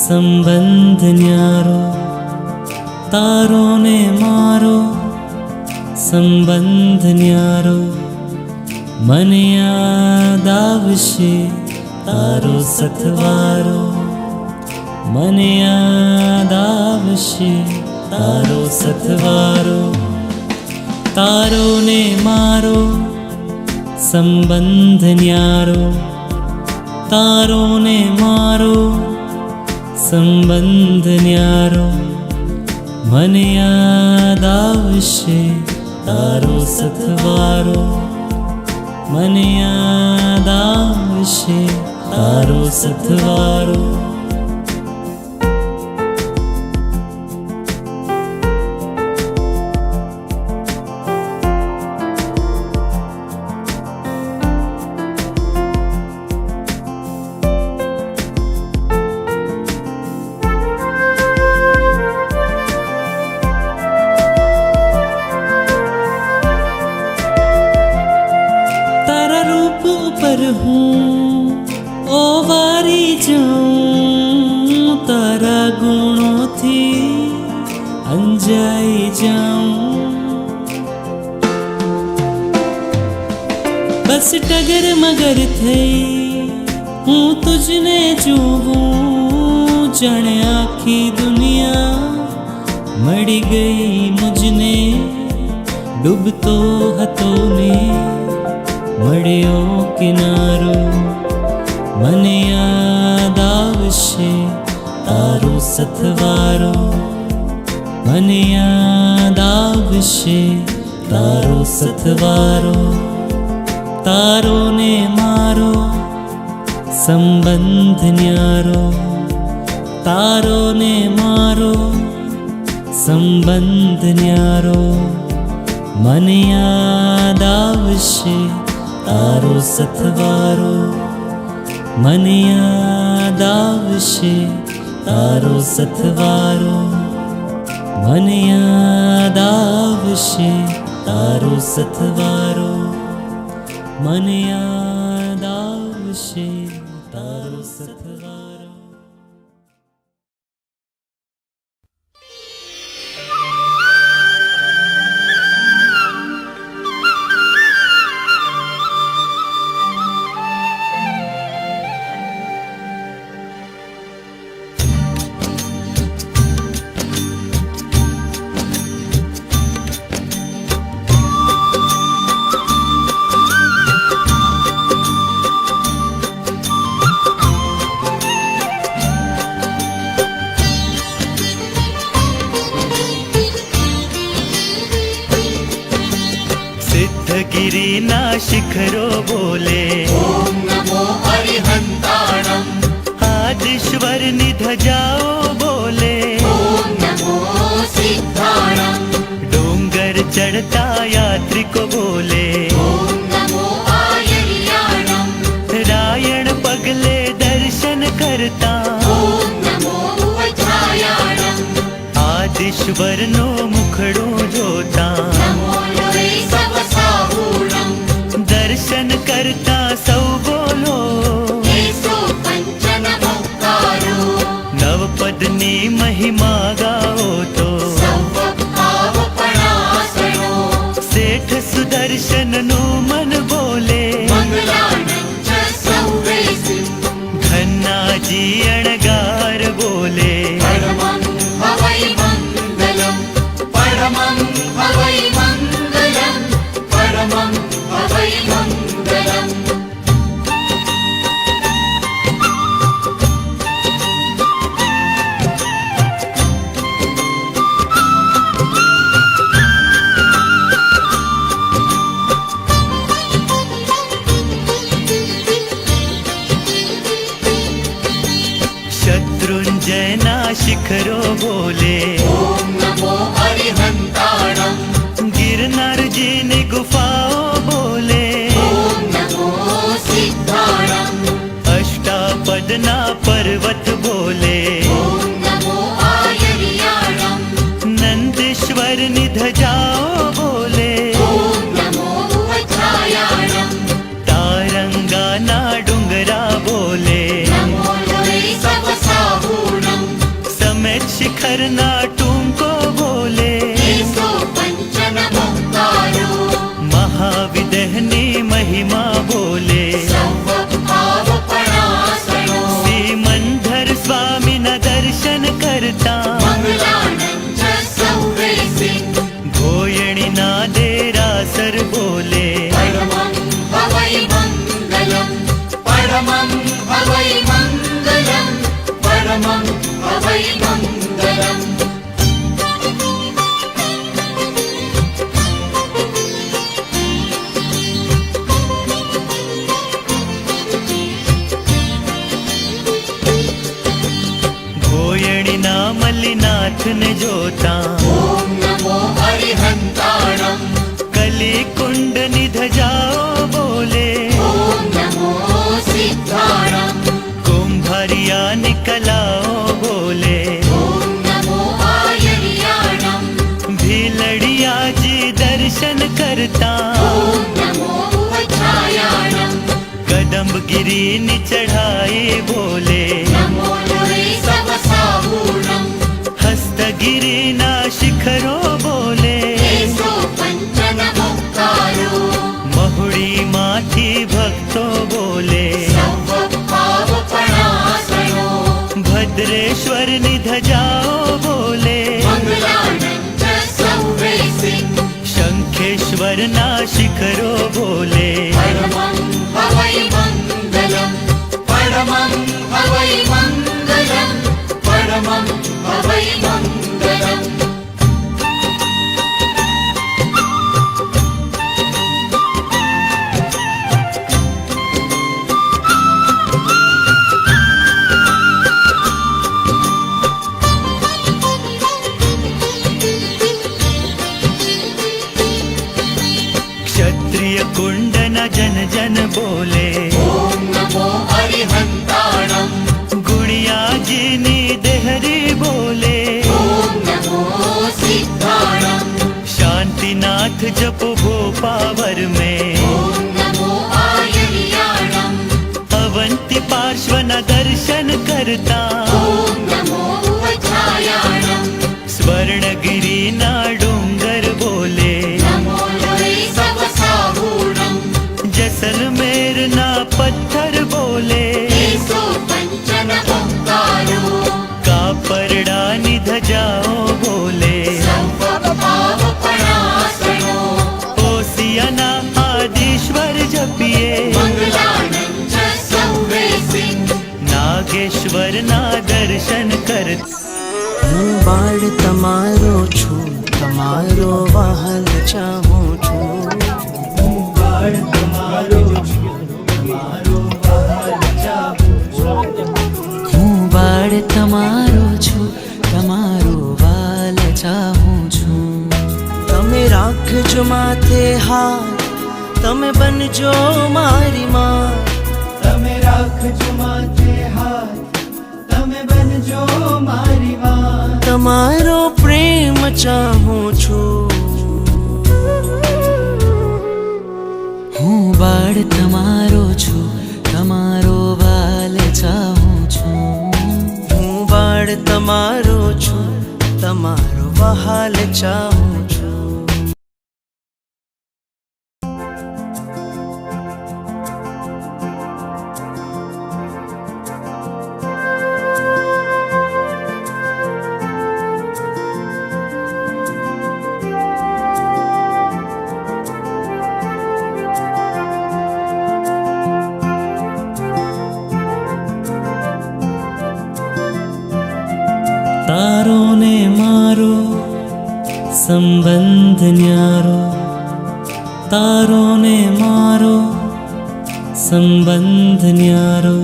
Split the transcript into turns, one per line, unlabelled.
સંબંધ ન્યારો, તારો ને મારો સંબંધ ન્યારો. મને યાદ આવશે તારો સથવારો, મને યાદ આવશે તારો સથવારો. તારો ને મારો સંબંધ ન્યારો, તારો ને મારો સંબંધ ન્યારો. મને યાદ આવશે તારો સથવારો, મને યાદ આવશે તારો સથવારો. હું ઓવારી જાઉં, તારા ગુણોથી અંજાઈ જાઉં. બસ ટગર મગર થઈ હું તુજને જોઉં, જાણે આખી દુનિયા મળી ગઈ મુજને. ડૂબતો હતો ને મળ્યો કિનારો, મને યાદ આવશે તારો સથવારો, મને યાદ આવશે તારો સથવારો. તારો ને મારો સંબંધ ન્યારો, તારો ને મારો સંબંધ ન્યારો. મને યાદ આવશે તારો સથવારો, મને યાદ આવશે તારો સથવારો, મને યાદ આવશે તારો સથવારો, મને યાદ આવશે તારો સથવારો.
સિદ્ધગિરિના શિખરો બોલે
ઓમ નમો હરિહંતાણમ.
આદિશ્વરની ધજાઓ બોલે
ઓમ નમો સિદ્ધાણમ.
ડુંગર ચડતા યાત્રિકો બોલે
ઓમ નમો આયર્યાણમ.
રાયણ પગલે દર્શન કરતા
ઓમ નમો વજ્રાયાણમ.
આદિશ્વરનો મુખડું જોતા
નમો લોરે સવ સાહુણમ.
દર્શન કરતા સૌ બોલો
એસો પંચ નમોકારો.
નવપદની મહિમા ગાઓ તો
સૌ ભાવપણાસનો.
શેઠ સુદર્શનનું મન બોલે
મંગલાનં ચ સૌવે સિંહ.
ધન્નાજી અણગાર બોલે
પરમં હવૈ મંગલમ. પરમં હવૈ મંગલમ. પરમં હવૈ મંગલમ.
શત્રુંજયના શિખરો બોલે
ઓમ નમો હરિહંતાણમ.
ગિરનારજીની ગુફાઓ બોલે
ઓમ નમો સિદ્ધાણમ.
અષ્ટાપદના પર્વત બોલે
ઓમ નમો આયર્યાણમ.
નંદેશ્વરની ધજાઓ બોલે
ઓમ નમો વજ્રાયાણમ.
તારંગાના ડુંગરા બોલે
નમો લોરે સવ સાહુણમ.
ના દેરાસર બોલે
परमं हवै मङ्गलं परमं हवै मङ्गलं परमं हवै मङ्गलम्
ભોયણીના મલ્લીનાથને જોતા
ॐ नमो हरिहन्ताणं
કલી કુંડની ધજાઓ બોલે
ॐ नमो सिद्धाणं
કુંભારિયાની કલાઓ બોલે
ॐ नमो आयर्याणं
ભીલડિયાજી દર્શન કરતા
ॐ नमो उवछायाणं
કદંબગીરીની ચઢાઈ બોલે
नमो लोरे सवसाहूणं
હસ્તગીરીના શિખરો બોલે
केशो पञ्चनमुक्तारो
મહુડીમાંથી ભક્તો બોલે
सर्वपावपणासनो
ભદ્રેશ્વરની ધજાઓ બોલે
मङ्गलानं च सौवेसिं
શંખેશ્વરના શિખરો બોલે
परमं हवै मङ्गलं परमं हवै मङ्गलं परमं हवै मङ्गलम्
ક્ષત્રિય કુંડના જન જન બોલે
ॐ नमो हरिहन्ताणं
ગુણિયાજીની દેહરી બોલે
ॐ नमो सिद्धाणं
શાંતિનાથ જપો ભોપાવર મેં
ॐ नमो आयर्याणं
અવંતી પાર્શ્વના દર્શન કરતા
ॐ नमो उवछायाणं
સ્વર્ણગિરીના ડુંગર બોલે
नमो लोरे सवसाहूणं
જસલમેરના પથ્થર બોલે
केशो पञ्चनमुक्तारो
કાપરડાની ધજાઓ બોલે
सर्वपावपणासनो
ઓસિયાના આદિશ્વર જપીએ
मङ्गलानं च सौवेसिं
નાગેશ્વરના દર્શન કરતા
હું બાળ તમારો છું તમારો વહાલ ચાહું છું હું બાળ તમારો છું તમારો વહાલ ચાહું છું હું બાળ તમારો છું તમારો વાલ ચાહું છું તમે રાખજો માથે હાથ તમે બનજો મારી માં
તમે રાખજો માથે હાથ તમે બનજો મારી વાત
તમારો પ્રેમ ચાહું છું હું બાળ તમારો છું તમારો વાલ ચાહું છું હું બાળ તમારો છું તમારો વહાલ ચાહું છું
તારો ને મારો સંબંધ ન્યારો તારો ને મારો સંબંધ ન્યારો